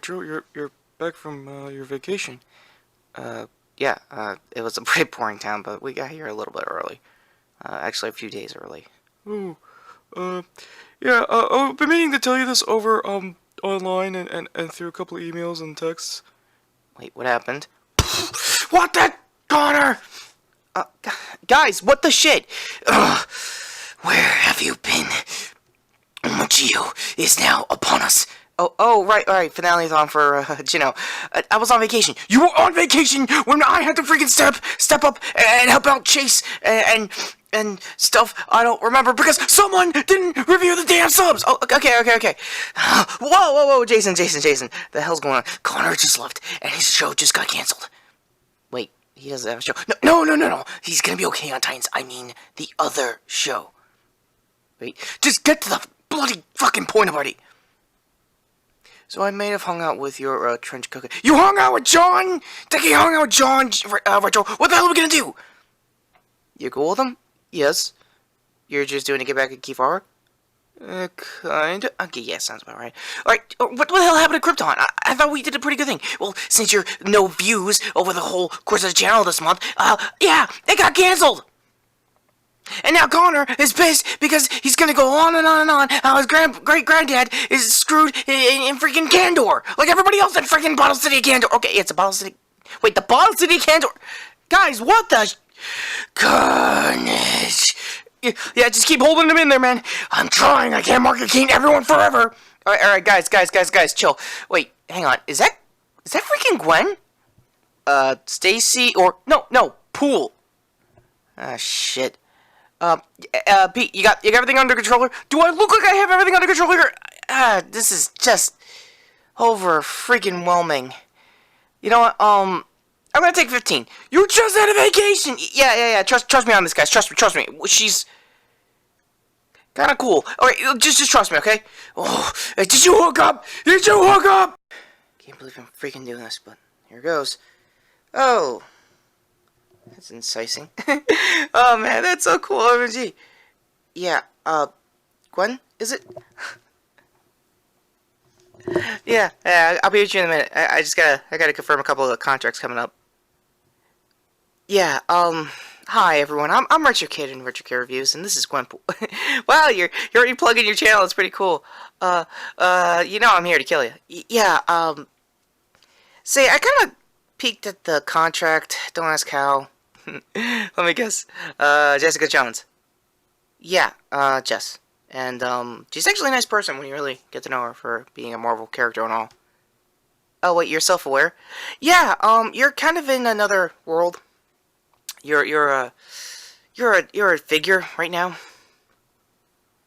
Retro, you're back from your vacation. Yeah, it was a pretty boring time, but we got here a little bit early. Actually, a few days early. Oh, yeah, I've been meaning to tell you this over, online and through a couple of emails and texts. Wait, what happened? What the? Connor! Guys, what the shit? Where have you been? Geo is now upon us. Right. Finale's on for, I was on vacation. You were on vacation when I had to freaking step up and help out Chase and stuff I don't remember because someone didn't review the damn subs. Oh, okay. Whoa, Jason. The hell's going on? Connor just left and his show just got canceled. Wait, he doesn't have a show. No. He's gonna be okay on Titans. I mean, the other show. Wait, just get to the bloody fucking point already. So I may have hung out with your trench cook. You hung out with John? Dickie hung out with John, Retro. What the hell are we gonna do? You cool with him? Yes. You're just doing to get back at Kefar? Kinda. Okay, yeah, sounds about right. Alright, what the hell happened to Krypton? I thought we did a pretty good thing. Well, since you're no views over the whole course of the channel this month, yeah, it got canceled! And now Connor is pissed because he's gonna go on and on how his great-granddad is screwed in freaking Candor. Like everybody else in freaking Bottle City Candor. Okay, it's a Bottle City... Wait, the Bottle City Candor... Guys, what the... Carnage... Yeah, just keep holding them in there, man. I'm trying. I can't market cane everyone forever. Alright, guys, chill. Wait, hang on. Is that freaking Gwen? Stacy or... No, Pool. Ah, shit. Pete, you got everything under control? Do I look like I have everything under control here? This is just over freaking whelming. You know what, I'm gonna take 15. You just had a vacation! Yeah, trust me on this, guys. Trust me. She's kinda cool. Alright, just trust me, okay? Oh, did you hook up? Can't believe I'm freaking doing this, but here goes. Oh. That's enticing. Oh man, that's so cool, OMG. Yeah, Gwen, is it? yeah, I'll be with you in a minute. I gotta confirm a couple of contracts coming up. Yeah, hi everyone, I'm Retrokid in Retrokid Reviews, and this is Gwen. Wow, you're already plugging your channel, it's pretty cool. I'm here to kill you. Say, I kinda peeked at the contract, don't ask how. Let me guess. Jessica Jones. Yeah, Jess. And, she's actually a nice person when you really get to know her for being a Marvel character and all. Oh, wait, you're self-aware? Yeah, you're kind of in another world. You're a figure right now.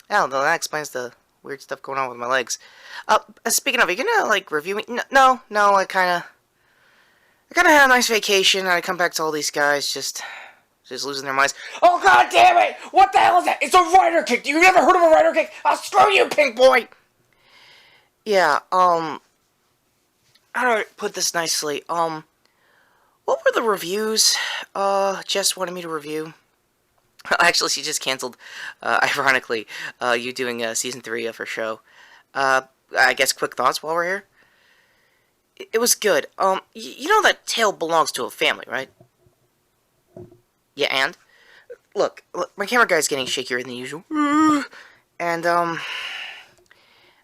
Oh, that explains the weird stuff going on with my legs. Speaking of, are you gonna, like, review me? No, I kinda had a nice vacation, and I come back to all these guys just losing their minds. Oh, god damn it! What the hell is that? It's a rider kick! You never heard of a rider kick? I'll screw you, pink boy! Yeah, how do I put this nicely? What were the reviews, Jess wanted me to review? Actually, she just canceled, ironically, you doing, season 3 of her show. I guess quick thoughts while we're here? It was good. You know that tail belongs to a family, right? Yeah, and? Look, my camera guy's getting shakier than usual. And, I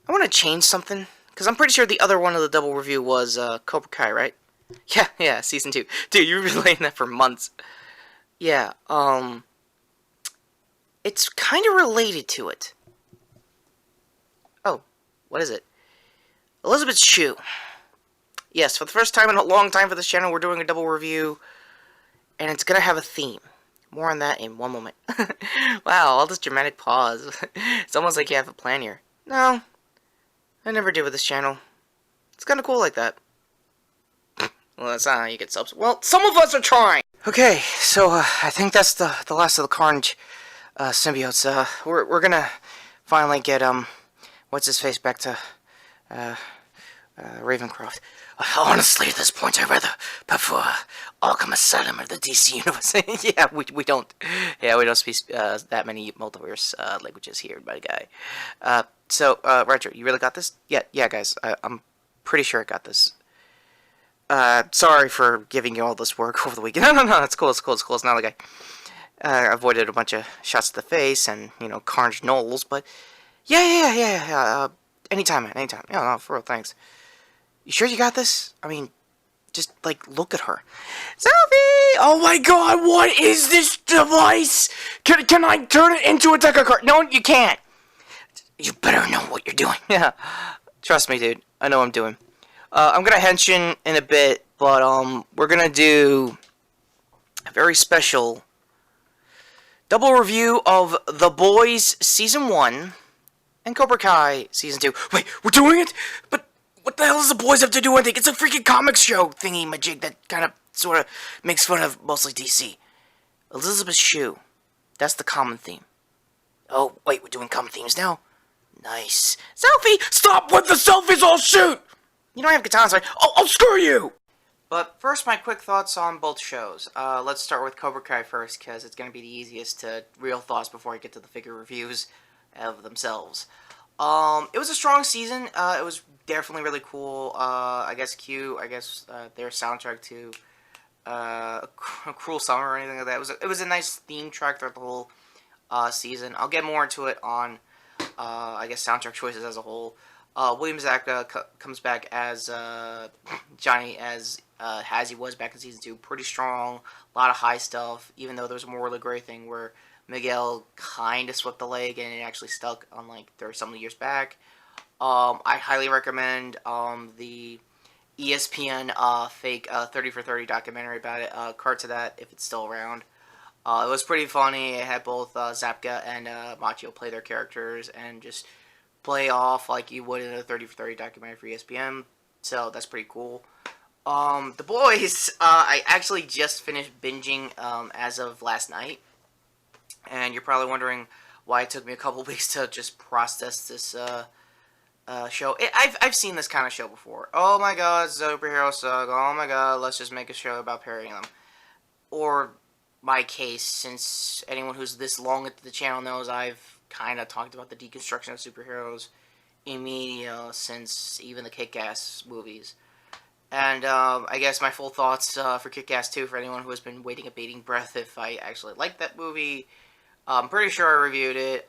want to change something. Because I'm pretty sure the other one of the double review was, Cobra Kai, right? Yeah, season 2. Dude, you've been laying that for months. Yeah, it's kind of related to it. Oh, what is it? Elizabeth's shoe. Yes, for the first time in a long time for this channel, we're doing a double review, and it's gonna have a theme. More on that in one moment. Wow, all this dramatic pause. It's almost like you have a plan here. No, I never did with this channel. It's kinda cool like that. Well, that's not how you get subs. Well, some of us are trying! Okay, so, I think that's the last of the Carnage, symbiotes. We're gonna finally get, what's-his-face back to, Ravencroft. Honestly, at this point, I'd rather prefer Arkham Asylum or the DC Universe. Yeah, we don't speak that many multiverse languages here, my guy. So, Retro, you really got this? Yeah, guys, I'm pretty sure I got this. Sorry for giving you all this work over the weekend. No, it's cool, it's not like I avoided a bunch of shots to the face and, carnage knolls, but yeah. Anytime, man, anytime. Yeah, no, for real, thanks. You sure you got this? I mean, just, look at her. Selfie! Oh my god, what is this device? Can I turn it into a deck of cards? No, you can't. You better know what you're doing. Yeah. Trust me, dude. I know what I'm doing. I'm gonna henshin in a bit, but, we're gonna do a very special double review of The Boys Season 1 and Cobra Kai Season 2. Wait, we're doing it? But what the hell does The Boys have to do with it? It's a freaking comic show thingy-majig that kind of, sort of, makes fun of mostly DC. Elizabeth Shue. That's the common theme. Oh, wait, we're doing common themes now? Nice. Selfie! Stop with the selfies, I'll shoot! You don't have katanas, right? I'll screw you! But first, my quick thoughts on both shows. Let's start with Cobra Kai first, because it's going to be the easiest to real thoughts before I get to the figure reviews of themselves. It was a strong season. It was definitely really cool. I guess their soundtrack to a Cruel Summer or anything like that. It was a nice theme track throughout the whole season. I'll get more into it on, soundtrack choices as a whole. William Zabka comes back as Johnny as he was back in Season 2. Pretty strong, a lot of high stuff, even though there was a Morley Gray thing where Miguel kind of swept the leg and it actually stuck on, there were some years back. I highly recommend the ESPN fake 30 for 30 documentary about it. Card to that if it's still around. It was pretty funny. It had both Zabka and Machio play their characters and just play off like you would in a 30 for 30 documentary for ESPN. So that's pretty cool. The Boys, I actually just finished binging as of last night. And you're probably wondering why it took me a couple weeks to just process this show. I've seen this kind of show before. Oh my god, superheroes suck. Oh my god, let's just make a show about parodying them. Or my case, since anyone who's this long into the channel knows I've kind of talked about the deconstruction of superheroes in media since even the Kick-Ass movies. And I guess my full thoughts for Kick-Ass 2 for anyone who has been waiting a bating breath if I actually liked that movie. I'm pretty sure I reviewed it.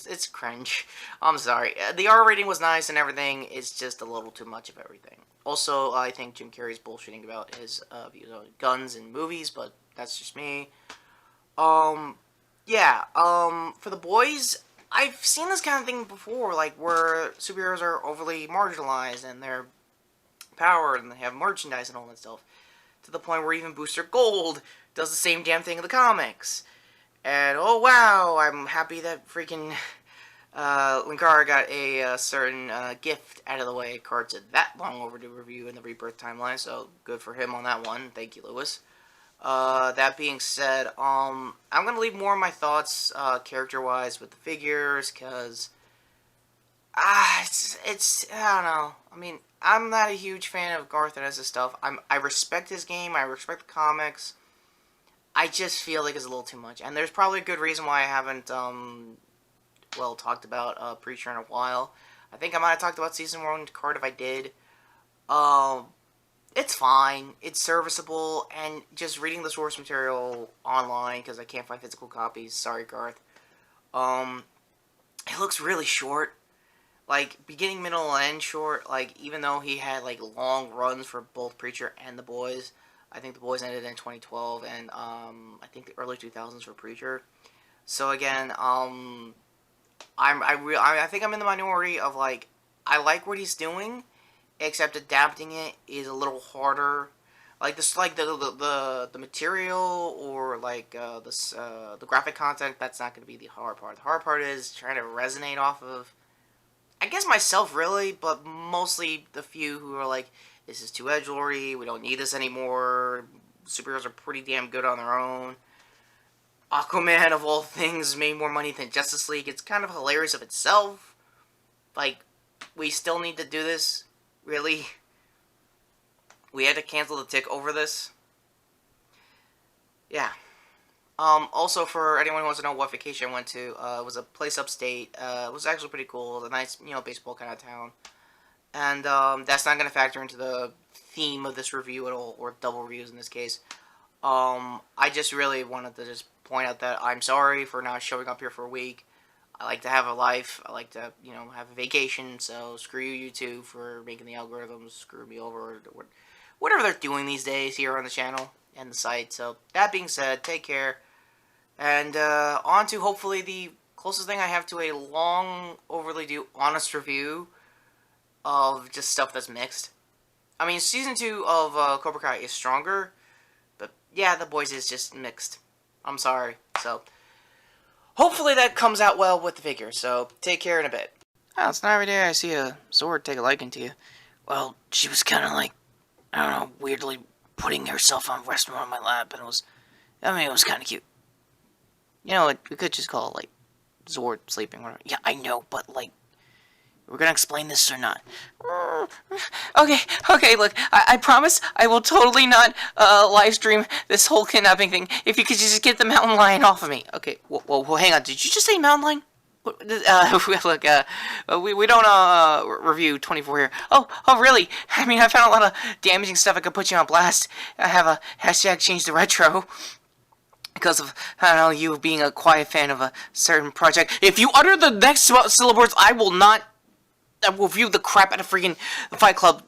It's cringe. I'm sorry. The R rating was nice and everything. It's just a little too much of everything. Also, I think Jim Carrey's bullshitting about his views on guns in movies, but that's just me. For The Boys, I've seen this kind of thing before, where superheroes are overly marginalized and they're powered and they have merchandise and all that stuff, to the point where even Booster Gold does the same damn thing in the comics. And, oh wow, I'm happy that freaking Linkara got a certain gift out of the way. Cards that long overdue review in the Rebirth timeline, so good for him on that one. Thank you, Lewis. That being said, I'm going to leave more of my thoughts, character-wise, with the figures, because, it's, I don't know. I mean, I'm not a huge fan of Garth and his stuff. I respect his game, I respect the comics. I just feel like it's a little too much, and there's probably a good reason why I haven't, talked about, Preacher in a while. I think I might have talked about Season 1 card if I did. It's fine, it's serviceable, and just reading the source material online, because I can't find physical copies, sorry Garth, it looks really short, beginning, middle, and end short, even though he had, long runs for both Preacher and The Boys. I think The Boys ended in 2012, and, I think the early 2000s for Preacher. So again, I think I'm in the minority of, I like what he's doing, except adapting it is a little harder. The material or the graphic content, that's not going to be the hard part. The hard part is trying to resonate off of, I guess myself really, but mostly the few who are like, this is too edgelordy, we don't need this anymore, superheroes are pretty damn good on their own. Aquaman, of all things, made more money than Justice League. It's kind of hilarious of itself. We still need to do this? Really? We had to cancel the tick over this? Yeah. Also, for anyone who wants to know what vacation I went to, it was a place upstate. It was actually pretty cool. It was a nice, baseball kind of town. and that's not going to factor into the theme of this review at all, or double reviews in this case. I just really wanted to just point out that I'm sorry for not showing up here for a week. I like to have a life. I like to, have a vacation. So screw you two for making the algorithms screw me over. Whatever they're doing these days here on the channel and the site. So that being said, take care. And on to hopefully the closest thing I have to a long, overly due, honest review of just stuff that's mixed. I mean, Season 2 of Cobra Kai is stronger, but yeah, The Boys is just mixed. I'm sorry. So, hopefully that comes out well with the figure, so take care in a bit. Oh, it's not every day I see a Zord take a liking to you. Well, she was kind of like, I don't know, weirdly putting herself on resting on my lap, and it was kind of cute. We could just call it, like, Zord sleeping. Yeah, I know, but, like, we're gonna explain this or not? Okay, look, I promise I will totally not, live stream this whole kidnapping thing if you could just get the mountain lion off of me. Okay, well, hang on, did you just say mountain lion? Look, we don't, review 24 here. Oh, really? I mean, I found a lot of damaging stuff I could put you on blast. I have a hashtag change the retro. Because of, I don't know, you being a quiet fan of a certain project. If you utter the next syllables, I will review the crap out of freaking Fight Club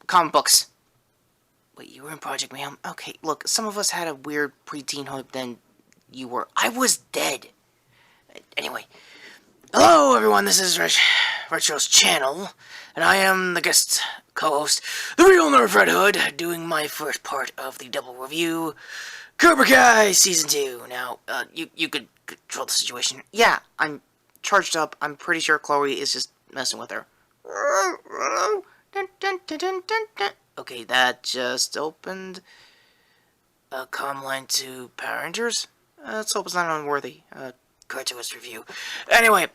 comic books. Wait, you were in Project Mayhem? Okay, look, some of us had a weird preteen hope than you were. I was dead. Anyway. Hello, everyone, this is Retro's channel, and I am the guest co-host, the real Nerf Red Hood, doing my first part of the double review, Cobra Kai Season 2. Now, you could control the situation. Yeah, I'm charged up. I'm pretty sure Chloe is just messing with her. Okay, that just opened a comm line to Power Rangers. Let's hope it's not unworthy. Gratuitous review. Anyway,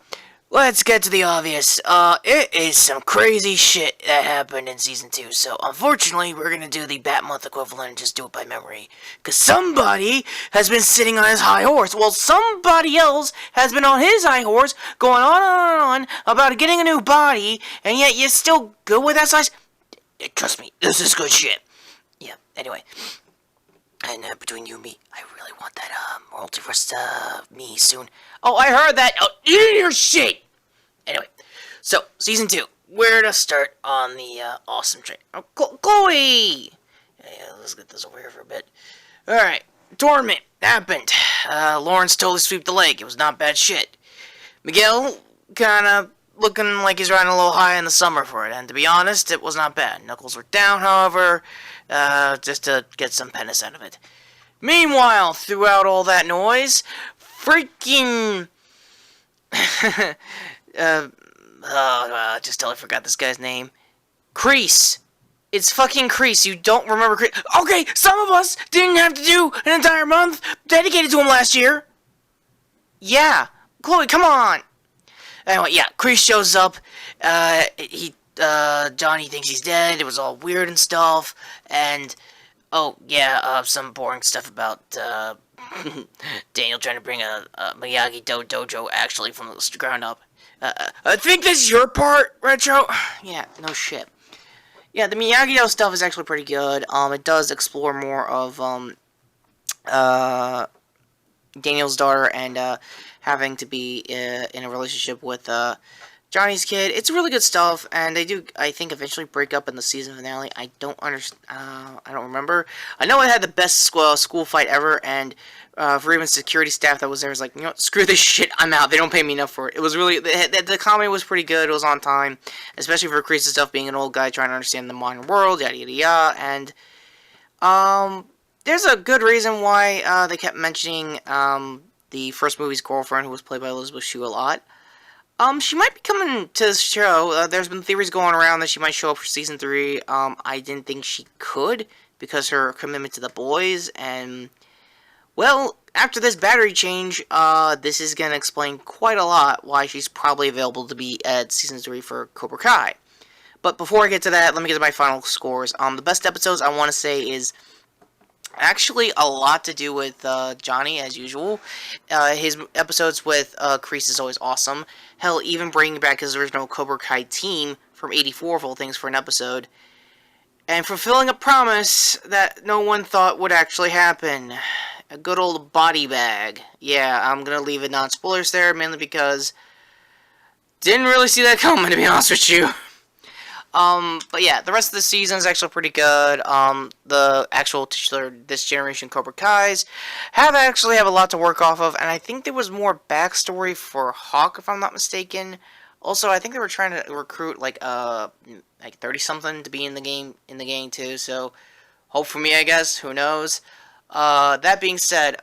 let's get to the obvious. It is some crazy shit that happened in Season 2, so unfortunately, we're gonna do the Bat-Month equivalent and just do it by memory. Because somebody has been sitting on his high horse. Well, somebody else has been on his high horse, going on about getting a new body, and yet you're still good with that size? Trust me, this is good shit. Yeah, anyway. And between you and me, I really want that multiverse me soon. Oh, I heard that. Oh, eat your shit. Anyway, so Season 2. Where to start on the awesome train? Oh, Chloe. Yeah, let's get this over here for a bit. All right, tournament happened. Lawrence totally swept the leg. It was not bad shit. Miguel kind of looking like he's riding a little high in the summer for it, and to be honest, it was not bad. Knuckles were down, however, just to get some penance out of it. Meanwhile, throughout all that noise, freaking... just totally forgot this guy's name. Kreese. It's fucking Kreese. You don't remember Kreese. Okay, some of us didn't have to do an entire month dedicated to him last year. Yeah. Chloe, come on. Anyway, yeah, Kreese shows up. Johnny thinks he's dead. It was all weird and stuff. And, oh, yeah, some boring stuff about, Daniel trying to bring a Miyagi-Do dojo actually from the ground up. I think this is your part, Retro? Yeah, no shit. Yeah, the Miyagi-Do stuff is actually pretty good. It does explore more of, Daniel's daughter and, having to be in a relationship with Johnny's kid. It's really good stuff, and they do, I think, eventually break up in the season finale. I don't understand. I don't remember. I know it had the best school fight ever, and for even security staff that was there was like, you know what, screw this shit, I'm out. They don't pay me enough for it. It was really, the comedy was pretty good. It was on time, especially for Kreese's stuff, being an old guy trying to understand the modern world, yada yada yada, and there's a good reason why they kept mentioning the first movie's girlfriend, who was played by Elizabeth Shue, a lot. She might be coming to the show. There's been theories going around that she might show up for Season 3. I didn't think she could, because her commitment to the boys, and, well, after this battery change, this is going to explain quite a lot why she's probably available to be at Season 3 for Cobra Kai. But before I get to that, let me get to my final scores. The best episodes, I want to say, is actually a lot to do with Johnny, as usual. His episodes with Kreese is always awesome. Hell, even bringing back his original Cobra Kai team from 84 of all things for an episode, and fulfilling a promise that no one thought would actually happen. A good old body bag. Yeah, I'm gonna leave it non-spoilers there, mainly because didn't really see that coming, to be honest with you. But yeah, the rest of the season is actually pretty good. The actual titular This Generation Cobra Kais have a lot to work off of, and I think there was more backstory for Hawk, if I'm not mistaken. Also, I think they were trying to recruit like 30-something to be in the game too. So, hope for me, I guess. Who knows? That being said,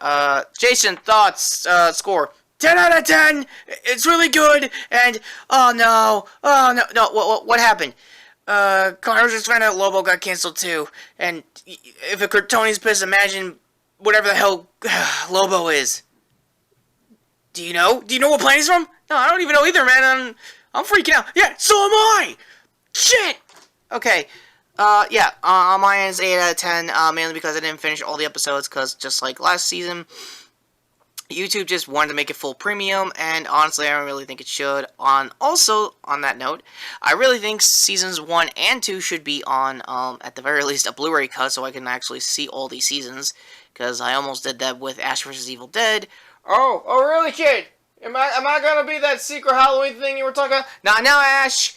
Jason, thoughts, score. 10 out of 10! It's really good, and, oh no, what happened? Connor was just found out Lobo got canceled too, and if Tony's pissed, imagine whatever the hell Lobo is. Do you know? Do you know what planet he's from? No, I don't even know either, man. I'm freaking out. Yeah, so am I! Shit! Okay, yeah, on my end, it's 8 out of 10, mainly because I didn't finish all the episodes, because just like last season, YouTube just wanted to make it full premium, and honestly, I don't really think it should. Also, on that note, I really think seasons 1 and 2 should be on, at the very least, a Blu-ray cut, so I can actually see all these seasons, because I almost did that with Ash vs. Evil Dead. Oh, really, kid? Am I gonna be that secret Halloween thing you were talking about? Not now, Ash!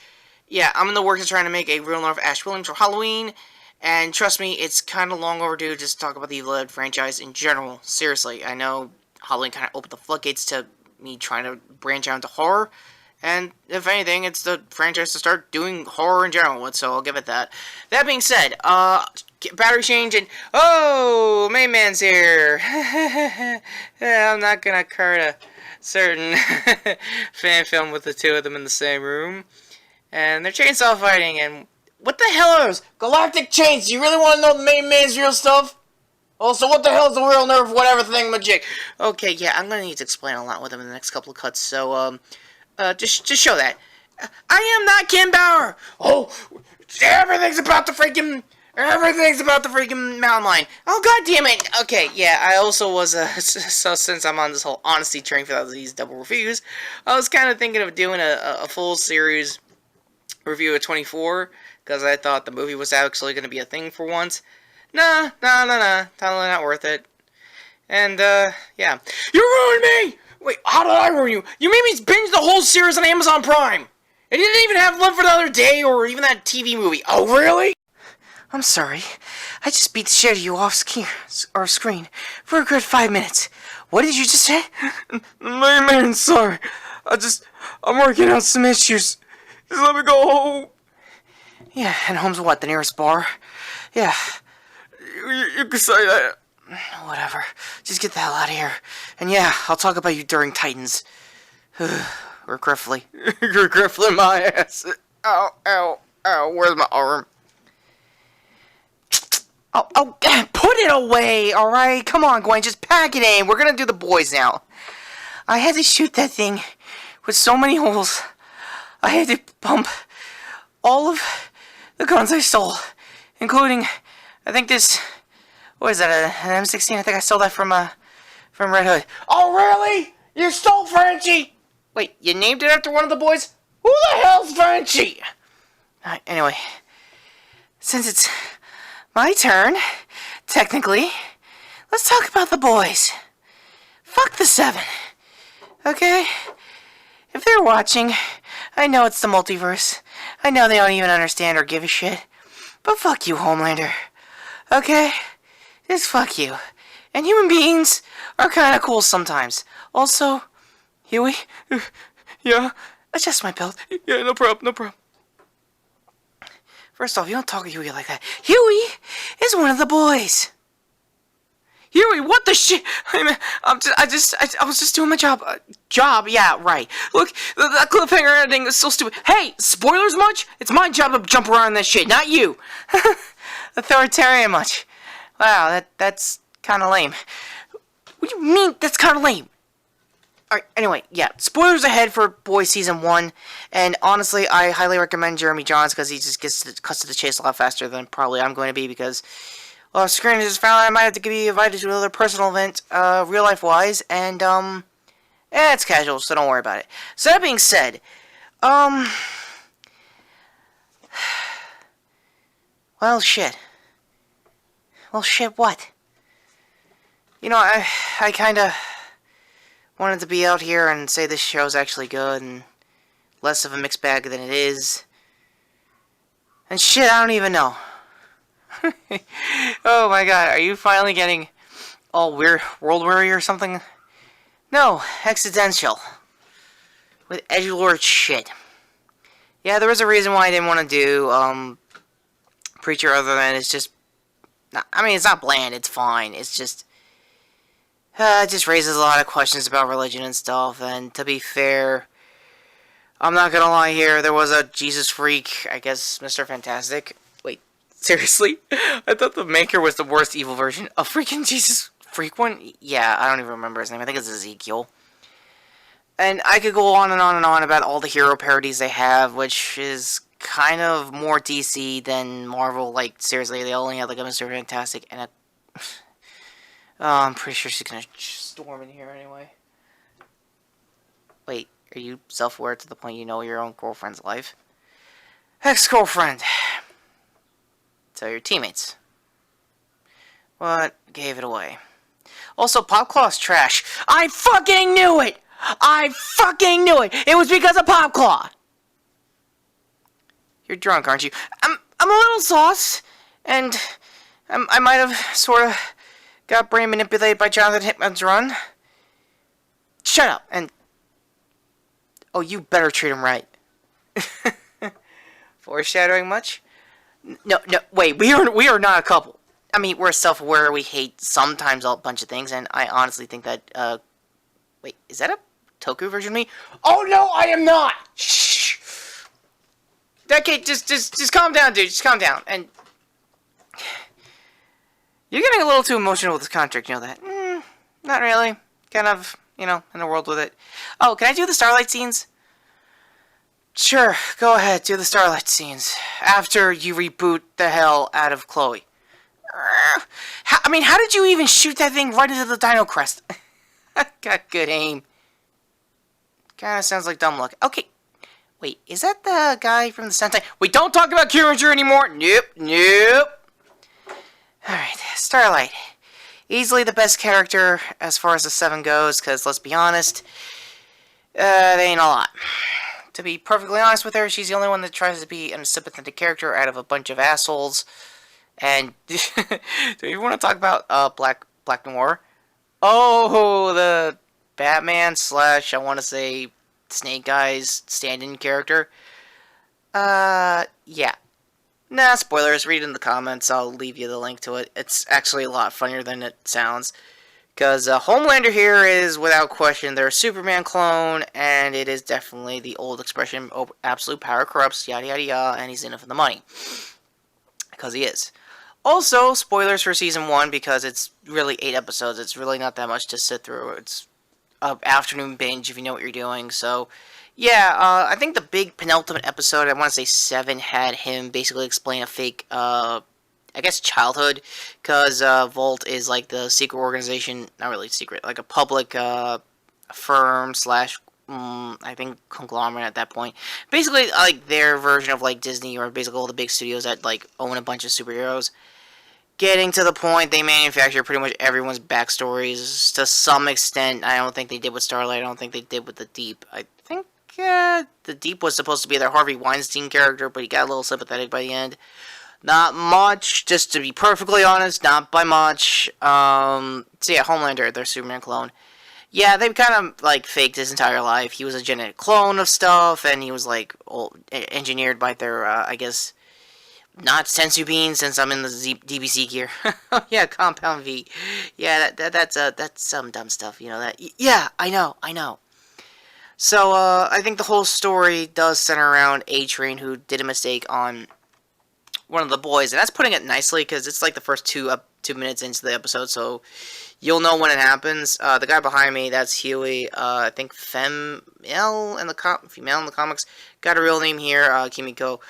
Yeah, I'm in the works of trying to make a real life Ash Williams for Halloween, and trust me, it's kind of long overdue just to talk about the Evil Dead franchise in general. Seriously, I know Halloween kind of opened the floodgates to me trying to branch out into horror, and if anything, it's the franchise to start doing horror in general with, so I'll give it that. That being said, battery change, and oh, main man's here. Yeah, I'm not gonna cart a certain fan film with the two of them in the same room, and they're chainsaw fighting, and what the hell are those? Galactic chains, do you really want to know the main man's real stuff? Also, what the hell is the real nerve, whatever thing, majig? Okay, yeah, I'm gonna need to explain a lot with him in the next couple of cuts, so, just show that. I am not Kim Bauer! Oh, everything's about the freaking mountain lion. Oh, god damn it! Okay, yeah, I also was, so since I'm on this whole honesty train for these double reviews, I was kind of thinking of doing a full series review of 24, because I thought the movie was actually gonna be a thing for once. Nah, totally not worth it. And, yeah. You ruined me! Wait, how did I ruin you? You made me binge the whole series on Amazon Prime! And you didn't even have Love for the Other Day or even that TV movie. Oh, really? I'm sorry. I just beat the shit out of you off screen for a good 5 minutes. What did you just say? Man, sorry. I'm working out some issues. Just let me go home. Yeah, and home's what, the nearest bar? Yeah. You can say that. Whatever. Just get the hell out of here. And yeah, I'll talk about you during Titans. Regretfully. Regretfully my ass. Ow. Where's my arm? Oh, put it away, alright? Come on, Gwen, just pack it in. We're gonna do the boys now. I had to shoot that thing with so many holes. I had to pump all of the guns I stole, including, I think this, what is that, an M16? I think I stole that from Red Hood. Oh, really? You stole Frenchie? Wait, you named it after one of the boys? Who the hell's Frenchie? Anyway, since it's my turn, technically, let's talk about the boys. Fuck the 7, okay? If they're watching, I know it's the multiverse. I know they don't even understand or give a shit. But fuck you, Homelander. Okay? Just fuck you. And human beings are kinda cool sometimes. Also, Huey? Yeah? Adjust my belt. Yeah, no problem. First off, you don't talk to Huey like that. Huey is one of the boys. Huey, what the shit? I was just doing my job. Yeah, right. Look, that cliffhanger ending is so stupid. Hey, spoilers much? It's my job to jump around that shit, not you. Authoritarian much? Wow, that's kind of lame. What do you mean that's kind of lame? Alright, anyway, yeah, spoilers ahead for Boys Season 1, and honestly, I highly recommend Jeremy Jahns because he just cuts to the chase a lot faster than probably I'm going to be, because, well, Screen just found out I might have to be invited to another personal event, real-life-wise, and, it's casual, so don't worry about it. So that being said, Well, shit. Well, shit, what? You know, I kinda wanted to be out here and say this show's actually good and less of a mixed bag than it is. And shit, I don't even know. Oh my god, are you finally getting all weird, world weary or something? No, existential. With edgelord shit. Yeah, there was a reason why I didn't want to do, Preacher other than it's just... I mean, it's not bland, it's fine. It's just... it just raises a lot of questions about religion and stuff, and to be fair... I'm not gonna lie here, there was a Jesus freak, I guess Mr. Fantastic. Wait, seriously? I thought the Maker was the worst evil version. A freaking Jesus freak one? Yeah, I don't even remember his name, I think it's Ezekiel. And I could go on and on and on about all the hero parodies they have, which is kind of more DC than Marvel. Like, seriously, they only have like a Mr. Fantastic and a... Oh, I'm pretty sure she's gonna storm in here anyway. Wait, are you self-aware to the point you know your own girlfriend's life? Ex-girlfriend. So your teammates. What gave it away? Also, Popclaw's trash. I fucking knew it! I fucking knew it! It was because of Popclaw! You're drunk, aren't you? I'm a little sauce, and I might have sort of got brain manipulated by Jonathan Hickman's run. Shut up, and... Oh, you better treat him right. Foreshadowing much? No, wait, we are not a couple. I mean, we're self-aware, we hate sometimes a bunch of things, and I honestly think that, wait, is that a Toku version of me? Oh, no, I am not! Shh! Okay, just calm down, dude, just calm down, and... You're getting a little too emotional with this contract, you know that? Not really. Kind of, you know, in a world with it. Oh, can I do the Starlight scenes? Sure, go ahead, do the Starlight scenes. After you reboot the hell out of Chloe. I mean, how did you even shoot that thing right into the Dino Crest? Got good aim. Kinda sounds like dumb luck. Okay, wait, is that the guy from the Sentai? Wait, don't talk about Kiringer anymore! Nope. Alright, Starlight. Easily the best character as far as the 7 goes, because let's be honest, they ain't a lot. To be perfectly honest with her, she's the only one that tries to be a sympathetic character out of a bunch of assholes. And do you want to talk about Black Noir? Oh, the Batman slash, I want to say, Snake Eyes stand-in character. Yeah. Nah, spoilers. Read in the comments. I'll leave you the link to it. It's actually a lot funnier than it sounds. Because Homelander here is, without question, their Superman clone, and it is definitely the old expression, oh, absolute power corrupts, yada yada yada, and he's in it for the money. Because he is. Also, spoilers for Season 1, because it's really 8 episodes. It's really not that much to sit through. It's an afternoon binge if you know what you're doing, so... Yeah, I think the big penultimate episode, I want to say 7, had him basically explain a fake, I guess childhood, because Volt is like the secret organization, not really secret, like a public firm slash, I think, conglomerate at that point. Basically, like, their version of, like, Disney, or basically all the big studios that, like, own a bunch of superheroes. Getting to the point, they manufacture pretty much everyone's backstories, to some extent. I don't think they did with Starlight, I don't think they did with the Deep. I think the Deep was supposed to be their Harvey Weinstein character, but he got a little sympathetic by the end. Not much, just to be perfectly honest, not by much. So yeah, Homelander, their Superman clone. Yeah, they've kind of, like, faked his entire life. He was a genetic clone of stuff, and he was, like, engineered by their, I guess, not Sensu Bean, since I'm in the DBC gear. Yeah, Compound V. Yeah, that's some dumb stuff, you know that. Yeah, I know. So, I think the whole story does center around A-Train, who did a mistake on one of the boys, and that's putting it nicely, because it's like the first 2 minutes into the episode, so you'll know when it happens. The guy behind me, that's Huey, I think female in the comics, got a real name here, Kimiko.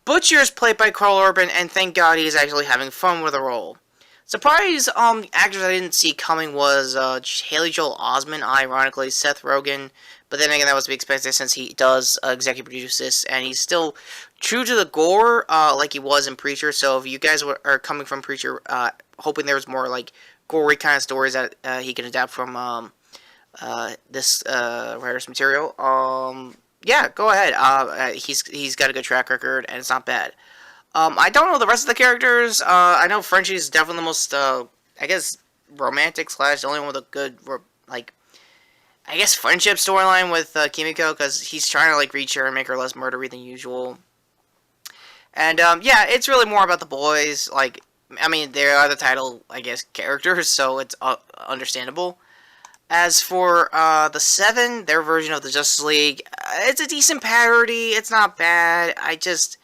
Butcher is played by Carl Urban, and thank God he's actually having fun with the role. Surprise, actors I didn't see coming was, Haley Joel Osment, ironically, Seth Rogen, but then again, that was to be expected since he does executive produce this, and he's still true to the gore, like he was in Preacher. So if you guys are coming from Preacher, hoping there's more like gory kind of stories that he can adapt from this writer's material, yeah, go ahead. He's got a good track record, and it's not bad. I don't know the rest of the characters. I know Frenchie's definitely the most, I guess, romantic slash the only one with a good, like, I guess friendship storyline with Kimiko, because he's trying to like reach her and make her less murdery than usual. And yeah, it's really more about the boys. Like, I mean, they are the title, I guess, characters, so it's understandable. As for the Seven, their version of the Justice League, it's a decent parody. It's not bad. I just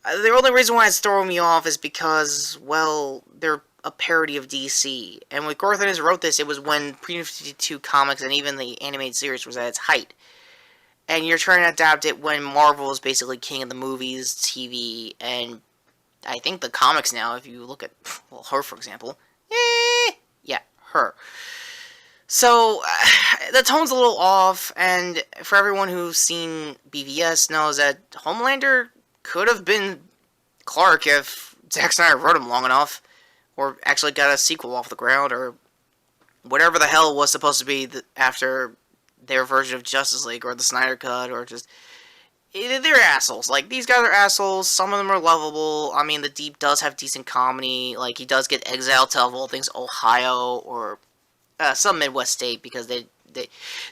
the only reason why it's throwing me off is because, well, they're a parody of DC. And when Garth Ennis wrote this, it was when Pre-New 52 comics and even the animated series was at its height. And you're trying to adapt it when Marvel is basically king of the movies, TV, and I think the comics now, if you look at, well, her, for example. Yeah, her. So, the tone's a little off, and for everyone who's seen BVS knows that Homelander could have been Clark if Zack Snyder wrote him long enough, or actually got a sequel off the ground, or whatever the hell was supposed to be after their version of Justice League, or the Snyder Cut, or just... They're assholes. Like, these guys are assholes. Some of them are lovable. I mean, the Deep does have decent comedy. Like, he does get exiled to, of all things, Ohio, or some Midwest state, because they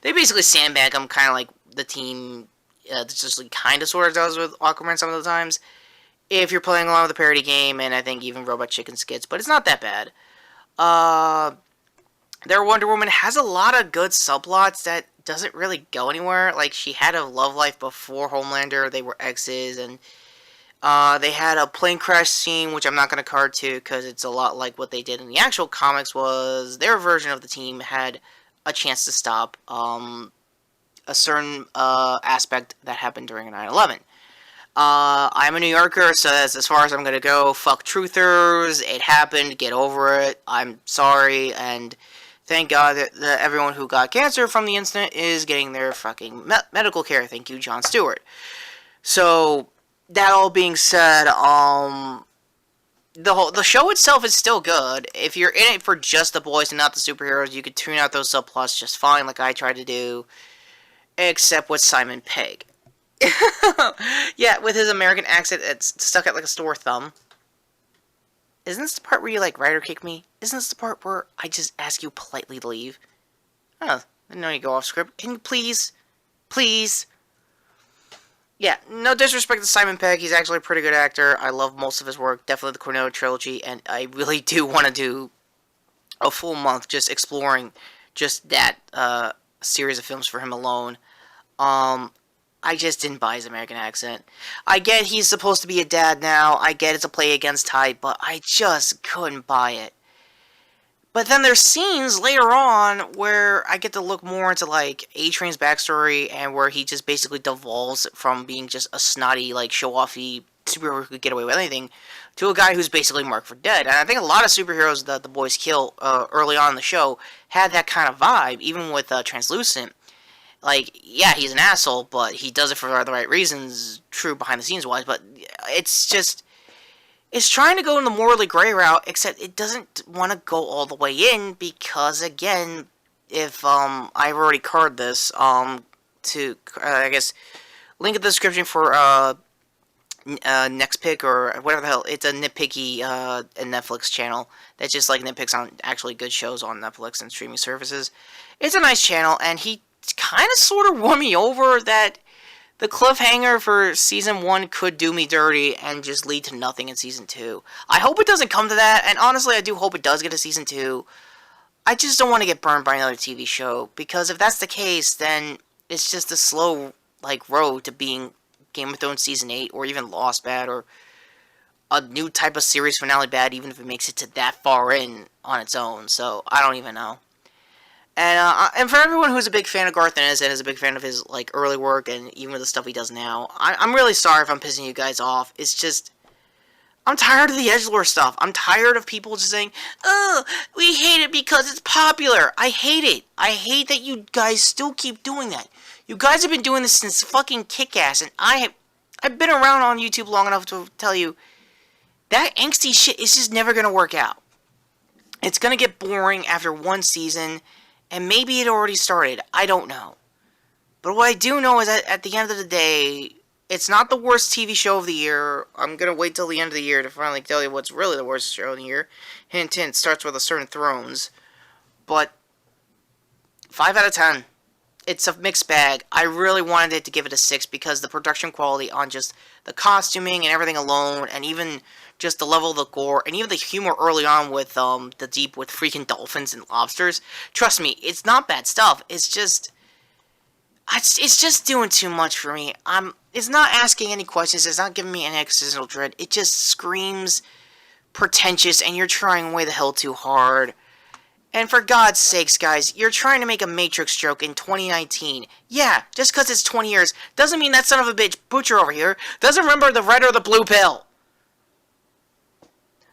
basically sandbag him, kind of like the team just like kind of sort of does with Aquaman some of the times, if you're playing along with the parody game, and I think even Robot Chicken skits, but it's not that bad. Their Wonder Woman has a lot of good subplots that doesn't really go anywhere. Like, she had a love life before Homelander, they were exes, and they had a plane crash scene, which I'm not going to card to, because it's a lot like what they did in the actual comics. Was their version of the team had a chance to stop a certain aspect that happened during 9/11. I'm a New Yorker, so that's as far as I'm going to go. Fuck truthers, it happened, get over it, I'm sorry, and thank God that everyone who got cancer from the incident is getting their fucking medical care. Thank you, Jon Stewart. So, that all being said, the show itself is still good. If you're in it for just the boys and not the superheroes, you could tune out those subplots just fine, like I tried to do, except with Simon Pegg. Yeah, with his American accent, it's stuck at like a sore thumb. Isn't this the part where you, like, writer kick me? Isn't this the part where I just ask you politely to leave? Oh, I know you go off script. Can you please? Please? Yeah, no disrespect to Simon Pegg. He's actually a pretty good actor. I love most of his work. Definitely the Cornetto trilogy. And I really do want to do a full month just exploring just that series of films for him alone. I just didn't buy his American accent. I get he's supposed to be a dad now. I get it's a play against type, but I just couldn't buy it. But then there's scenes later on where I get to look more into, like, A-Train's backstory, and where he just basically devolves from being just a snotty, like, show-offy superhero who could get away with anything, to a guy who's basically marked for dead. And I think a lot of superheroes that the boys kill early on in the show had that kind of vibe, even with Translucent. Like, yeah, he's an asshole, but he does it for the right reasons, true behind-the-scenes-wise, but it's just... It's trying to go in the morally gray route, except it doesn't want to go all the way in, because, again, if, I've already carded this, to, I guess, link in the description for, next pick, or whatever the hell, it's a nitpicky, Netflix channel that just, like, nitpicks on actually good shows on Netflix and streaming services. It's a nice channel, and he kind of sort of won me over that the cliffhanger for Season 1 could do me dirty and just lead to nothing in Season 2. I hope it doesn't come to that, and honestly, I do hope it does get to Season 2. I just don't want to get burned by another TV show, because if that's the case, then it's just a slow, like, road to being Game of Thrones Season 8, or even Lost bad, or a new type of series finale bad, even if it makes it to that far in on its own, so I don't even know. And for everyone who's a big fan of Garth Ennis and is a big fan of his, like, early work and even with the stuff he does now, I'm really sorry if I'm pissing you guys off. It's just, I'm tired of the edgelord stuff. I'm tired of people just saying, oh, we hate it because it's popular. I hate it. I hate that you guys still keep doing that. You guys have been doing this since fucking Kick-Ass, and I've been around on YouTube long enough to tell you that angsty shit is just never gonna work out. It's gonna get boring after one season, and maybe it already started. I don't know. But what I do know is that at the end of the day, it's not the worst TV show of the year. I'm gonna wait till the end of the year to finally tell you what's really the worst show of the year. Hint, hint, starts with a certain Thrones. But 5 out of 10. It's a mixed bag. I really wanted it to give it a 6 because the production quality on just the costuming and everything alone, and even just the level of the gore, and even the humor early on with the deep with freaking dolphins and lobsters. Trust me, it's not bad stuff. It's just doing too much for me. It's not asking any questions. It's not giving me any existential dread. It just screams pretentious, and you're trying way the hell too hard. And for God's sakes, guys, you're trying to make a Matrix joke in 2019. Yeah, just because it's 20 years doesn't mean that son of a bitch Butcher over here doesn't remember the red or the blue pill.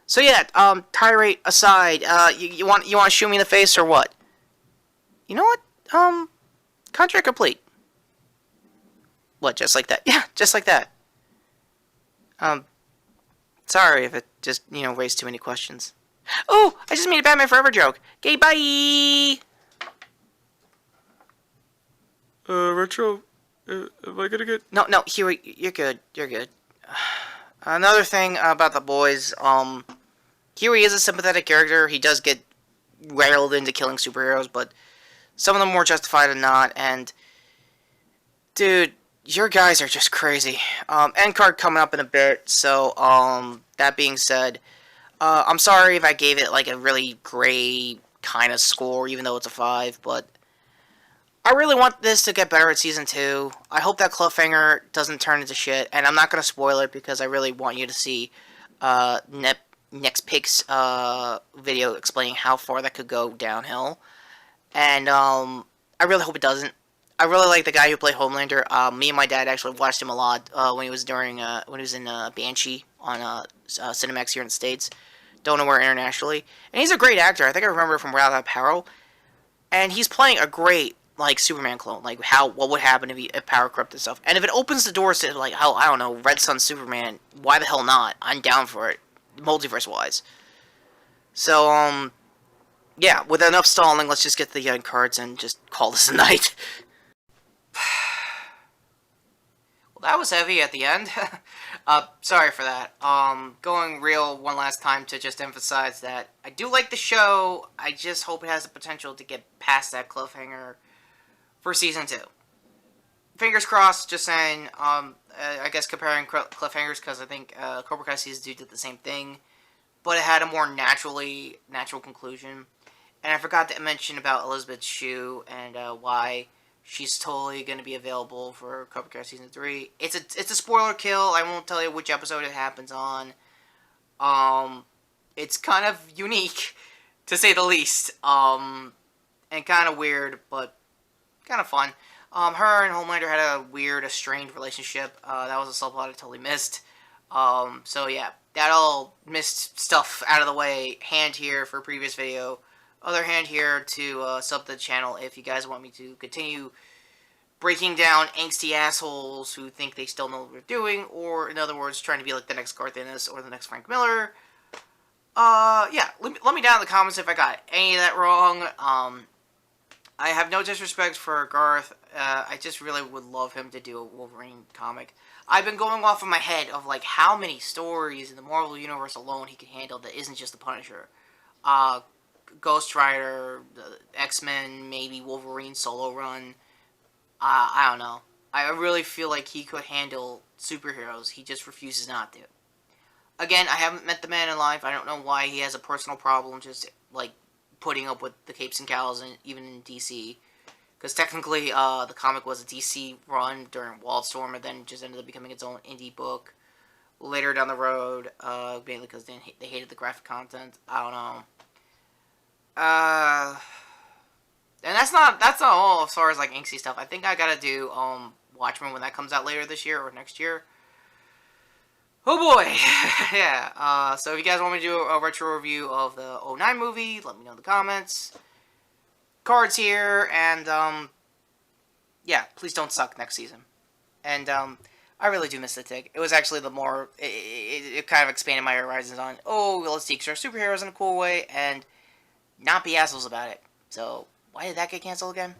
So yeah, tirade aside, you want to shoot me in the face or what? You know what? Contract complete. What? Just like that? Yeah, just like that. Sorry if it just raised too many questions. Oh, I just made a Batman Forever joke. Okay, bye! Retro, am I gonna get... No, Huey, you're good. You're good. Another thing about the boys, Huey is a sympathetic character. He does get railed into killing superheroes, but some of them more justified than not, and... Dude, your guys are just crazy. End card coming up in a bit, so, that being said... I'm sorry if I gave it, like, a really gray kind of score, even though it's a 5, but I really want this to get better at Season 2. I hope that cliffhanger doesn't turn into shit, and I'm not going to spoil it because I really want you to see Next Pick's video explaining how far that could go downhill, and I really hope it doesn't. I really like the guy who played Homelander. Me and my dad actually watched him a lot when he was in Banshee on Cinemax here in the States. Don't know where internationally. And he's a great actor. I think I remember from Without Apparel. And he's playing a great Superman clone. Like what would happen if power corrupted stuff. And if it opens the doors to I don't know, Red Sun Superman, why the hell not? I'm down for it, multiverse wise. So yeah, with enough stalling, let's just get the young cards and just call this a night. Well, that was heavy at the end. Sorry for that. Going real one last time to just emphasize that I do like the show. I just hope it has the potential to get past that cliffhanger for Season 2. Fingers crossed, just saying. I guess comparing cliffhangers, because I think Cobra Kai Season 2 did the same thing, but it had a more natural conclusion. And I forgot to mention about Elizabeth Shue and why she's totally going to be available for Cobra Kai Season 3. It's a spoiler kill. I won't tell you which episode it happens on. It's kind of unique, to say the least. And kind of weird, but kind of fun. Her and Homelander had a weird, estranged relationship. That was a subplot I totally missed. So yeah, that all missed stuff out of the way. Hand here for previous video. Other hand here to sub to the channel if you guys want me to continue breaking down angsty assholes who think they still know what they're doing, or in other words, trying to be like the next Garth Ennis or the next Frank Miller. Yeah, let me down in the comments if I got any of that wrong. I have no disrespect for Garth. I just really would love him to do a Wolverine comic. I've been going off in my head of like how many stories in the Marvel Universe alone he could handle that isn't just the Punisher. Ghost Rider, the X-Men, maybe Wolverine solo run. I don't know. I really feel like he could handle superheroes. He just refuses not to. Again, I haven't met the man in life. I don't know why he has a personal problem just, like, putting up with the capes and cows, even in DC. Because technically, the comic was a DC run during Wildstorm, and then just ended up becoming its own indie book later down the road, mainly because they hated the graphic content. I don't know. And that's not all as far as like angsty stuff. I think I gotta do Watchmen when that comes out later this year or next year. Oh boy, yeah. So if you guys want me to do a retro review of the '09 movie, let me know in the comments. Cards here, and yeah, please don't suck next season. And I really do miss the Tig. It was actually the more it kind of expanded my horizons on. Oh, let's take our superheroes in a cool way and not be assholes about it. So why did that get canceled again?